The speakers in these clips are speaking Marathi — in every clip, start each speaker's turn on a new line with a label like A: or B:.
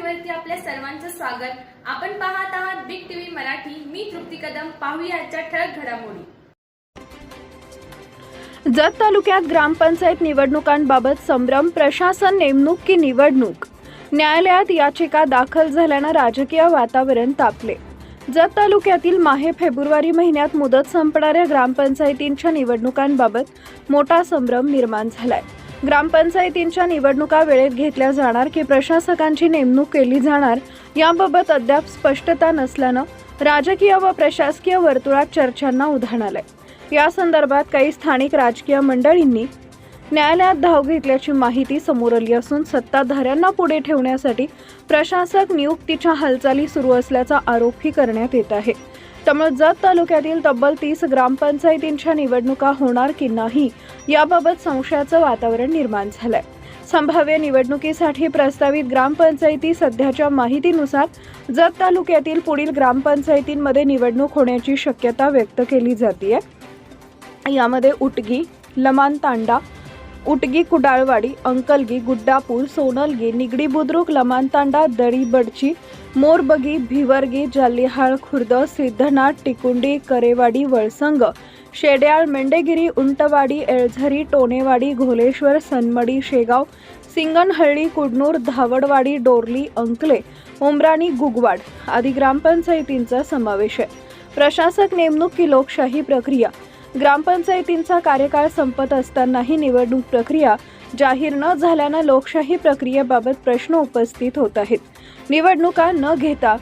A: चॅनलवरती आपल्या सर्वांचं स्वागत। आपण पाहत आहात बिग टीव्ही मराठी। मी तृप्ती कदम। पाहूया आजच्या ठळक घडामोडी।
B: जत तालुक्यात ग्रामपंचायत निवडणुकांबाबत संभ्रम। प्रशासन नेमणूक की निवडणूक, न्यायालयात याचिका दाखल झाल्याने राजकीय वातावरण तापले। जत तालुक्यातील माहे फेब्रुवारी महिन्यात मुदत संपणाऱ्या ग्रामपंचायतींच्या निवडणुकांबाबत मोठा संभ्रम निर्माण झालाय। ग्रामपंचायतींच्या निवडणुका वेळेत घेतल्या जाणार की प्रशासकांची नेमणूक केली जाणार याबाबत अद्याप स्पष्टता नसल्याने राजकीय व प्रशासकीय वर्तुळात चर्चांना उधाण आलंय। या संदर्भात काही स्थानिक राजकीय मंडळींनी न्यायालयात धाव घेतल्याची माहिती समोर आली असून सत्ताधाऱ्यांना पुढे ठेवण्यासाठी प्रशासक नियुक्तीच्या हालचाली सुरू असल्याचा आरोपही करण्यात येत आहे। त्यामुळे जत तालुक्यातील तब्बल 30 ग्रामपंचायतींच्या निवडणुका होणार की नाही याबाबत संशयाचं वातावरण निर्माण झालंय। संभाव्य निवडणुकीसाठी प्रस्तावित ग्रामपंचायती सध्याच्या माहितीनुसार जत तालुक्यातील पुढील ग्रामपंचायतींमध्ये निवडणूक होण्याची शक्यता व्यक्त केली जाते। यामध्ये उटगी, लमानतांडा, उटगी कुडाळवाडी, अंकलगी, गुड्डापूर, सोनलगी, निगडी बुद्रुक, लमानतांडा, दळीबडची, मोरबगी, भिवरगी, जाल्लीहाळ खुर्द, सिद्धनाथ, टिकुंडी, करेवाडी, वळसंग, शेड्याळ, मेंढेगिरी, उंटवाडी, एळझरी, टोनेवाडी, घोलेश्वर, सनमडी, शेगाव, सिंगणहळ्ळी, कुडनूर, धावडवाडी, डोरली, अंकले, उमराणी, गुगवाड आदी ग्रामपंचायतींचा समावेश आहे। प्रशासक नेमणूक की लोकशाही प्रक्रिया। ग्रामपंचायतींचा कार्यकाळ संपत असतानाही निवडणूक प्रक्रिया जाहीर न झाल्याने लोकशाही प्रक्रियेबाबत प्रश्न उपस्थित होत आहेत। निवडणुका न घेता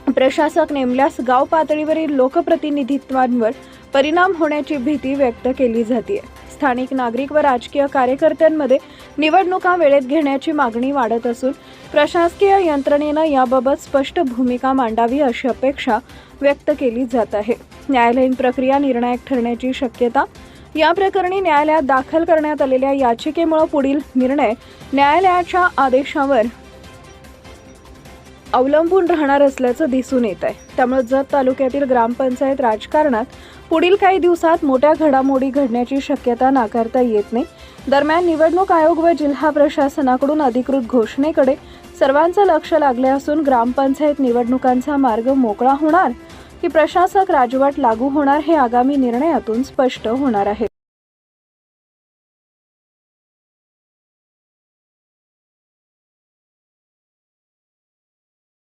B: प्रशासक नेमल्यास गाव पातळीवरील लोकप्रतिनिधित्वांवर परिणाम होण्याची भीती व्यक्त केली जाते। स्थानिक नागरिक व राजकीय कार्यकर्त्यांमध्ये निवडणुका वेळेत घेण्याची मागणी वाढत असून प्रशासकीय यंत्रणेनं याबाबत स्पष्ट भूमिका मांडावी अशी अपेक्षा व्यक्त केली जात आहे। न्यायालयीन प्रक्रिया निर्णायक ठरण्याची शक्यता। या प्रकरणी न्यायालयात दाखल करण्यात आलेल्या याचिकेमुळे पुढील निर्णय न्यायालयाच्या आदेशावर अवलंबून राहणार असल्याचं दिसून येत आहे। त्यामुळे जत तालुक्यातील ग्रामपंचायत राजकारणात पुढील काही दिवसात मोठ्या घडामोडी घडण्याची शक्यता नाकारता येत नाही। दरम्यान निवडणूक आयोग व जिल्हा प्रशासनाकडून अधिकृत घोषणेकडे सर्वांचं लक्ष लागले असून ग्रामपंचायत निवडणुकांचा मार्ग मोकळा होणार की प्रशासक राजवट लागू होणार हे आगामी निर्णयातून स्पष्ट होणार आहे।